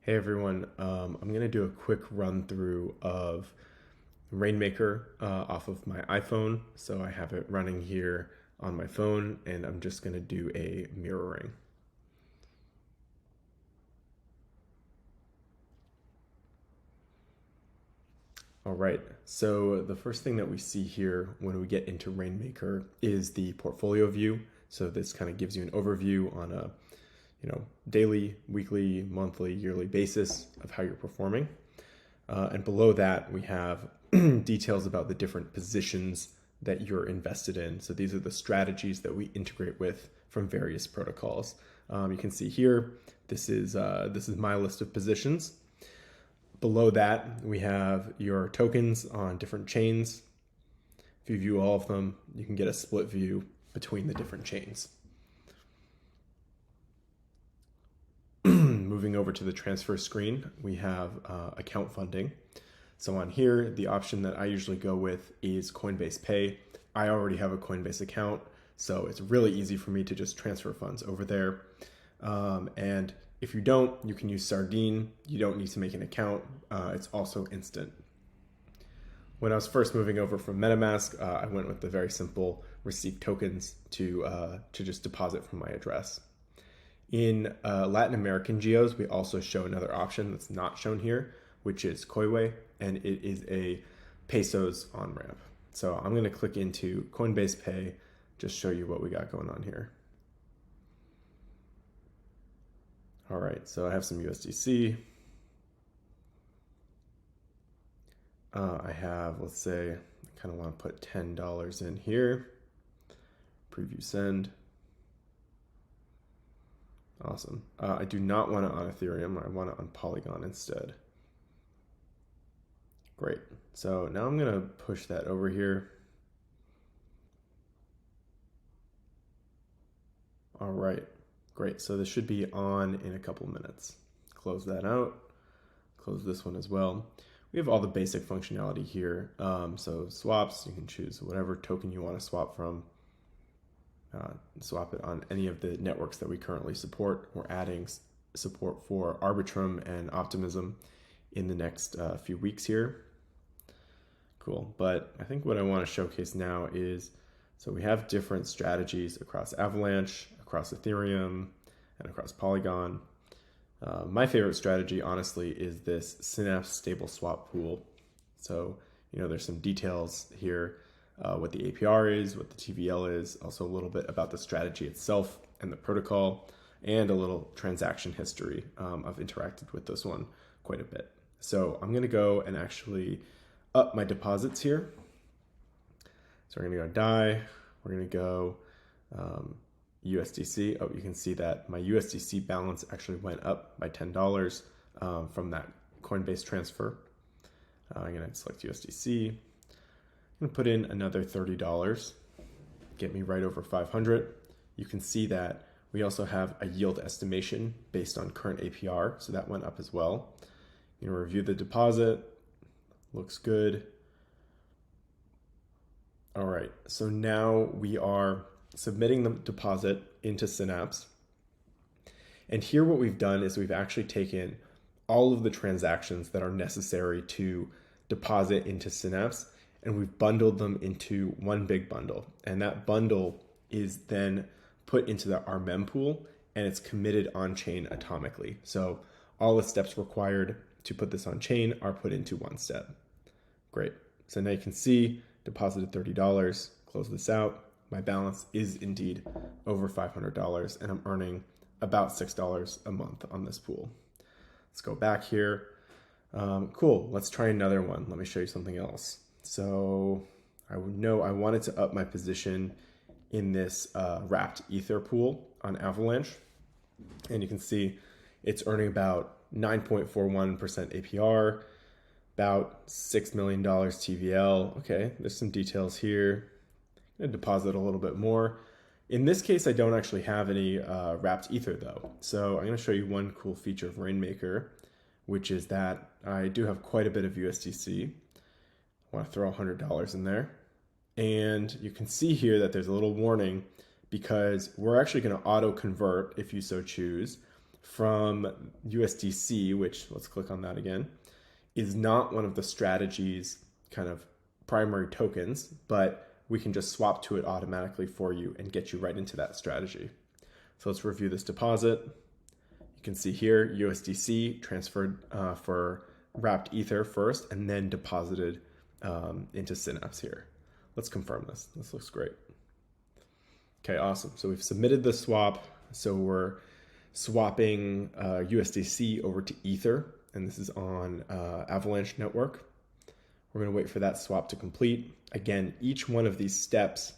Hey everyone, I'm going to do a quick run through of Rainmaker off of my iPhone. So I have it running here on my phone and I'm just going to do a mirroring. All right, so the first thing that we see here when we get into Rainmaker is the portfolio view. So this kind of gives you an overview on a daily, weekly, monthly, yearly basis of how you're performing. And below that, we have details about the different positions that you're invested in. So these are the strategies that we integrate with from various protocols. You can see here, this is my list of positions. Below that, we have your tokens on different chains. If you view all of them, you can get a split view between the different chains. Moving over to the transfer screen, we have account funding. So on here, the option that I usually go with is Coinbase Pay. I already have a Coinbase account, so it's really easy for me to just transfer funds over there. And if you don't, you can use Sardine. You don't need to make an account. It's also instant. When I was first moving over from MetaMask, I went with the very simple receive tokens to just deposit from my address. In Latin American geos, we also show another option that's not shown here, which is Koiway, and it is a pesos on-ramp. So I'm going to click into Coinbase Pay, just show you what we got going on here. All right, so I have some USDC. I have, let's say, I kind of want to put $10 in here. Preview send. Awesome. I do not want it on Ethereum. I want it on Polygon instead. Great. So now I'm going to push that over here. All right. Great. So this should be on in a couple minutes. Close that out. Close this one as well. We have all the basic functionality here. So swaps, you can choose whatever token you want to swap from. Swap it on any of the networks that we currently support. We're adding support for Arbitrum and Optimism in the next few weeks here. Cool, but I think what I want to showcase now is, so we have different strategies across Avalanche, across Ethereum, and across Polygon. My favorite strategy, honestly, is this Synapse Stable Swap Pool. So, there's some details here. What the APR is, what the TVL is, also a little bit about the strategy itself and the protocol, and a little transaction history. I've interacted with this one quite a bit. So I'm going to go and actually up my deposits here. So we're going to go DAI, we're going to go USDC. Oh, you can see that my USDC balance actually went up by $10 from that Coinbase transfer. I'm going to select USDC. I'm going to put in another $30, get me right over 500. You can see that we also have a yield estimation based on current APR, so that went up as well. Review the deposit, looks good. All right, so now we are submitting the deposit into Synapse. And here what we've done is we've actually taken all of the transactions that are necessary to deposit into Synapse, and we've bundled them into one big bundle. And that bundle is then put into our mempool, and it's committed on chain atomically. So all the steps required to put this on chain are put into one step. Great. So now you can see deposited $30, close this out. My balance is indeed over $500, and I'm earning about $6 a month on this pool. Let's go back here. Cool. Let's try another one. Let me show you something else. So I know I wanted to up my position in this wrapped ether pool on Avalanche. And you can see it's earning about 9.41% APR, about $6 million TVL. Okay, there's some details here. I'm going to deposit a little bit more. In this case, I don't actually have any wrapped ether though. So I'm going to show you one cool feature of Rainmaker, which is that I do have quite a bit of USDC. I want to throw $100 in there. And you can see here that there's a little warning because we're actually going to auto convert, if you so choose, from USDC, which let's click on that again, is not one of the strategy's kind of primary tokens, but we can just swap to it automatically for you and get you right into that strategy. So let's review this deposit. You can see here USDC transferred for wrapped Ether first and then deposited into Synapse here. Let's confirm this. This looks great. Okay, awesome. So we've submitted the swap. So we're swapping USDC over to Ether, and this is on Avalanche network. We're going to wait for that swap to complete. Again, each one of these steps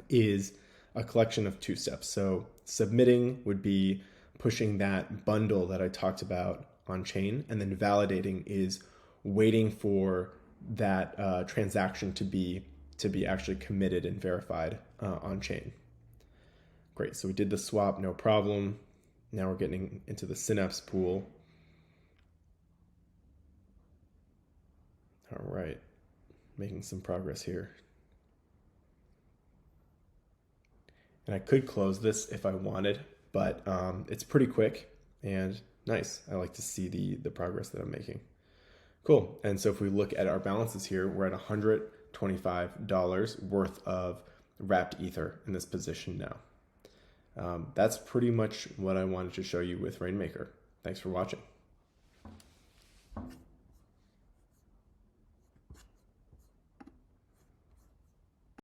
is a collection of 2 steps. So submitting would be pushing that bundle that I talked about on chain, and then validating is waiting for that transaction to be actually committed and verified on chain. Great, so we did the swap, no problem. Now we're getting into the Synapse pool. All right, making some progress here. And I could close this if I wanted, but it's pretty quick and nice. I like to see the progress that I'm making. Cool, and so if we look at our balances here, we're at $125 worth of wrapped Ether in this position now. That's pretty much what I wanted to show you with Rainmaker. Thanks for watching.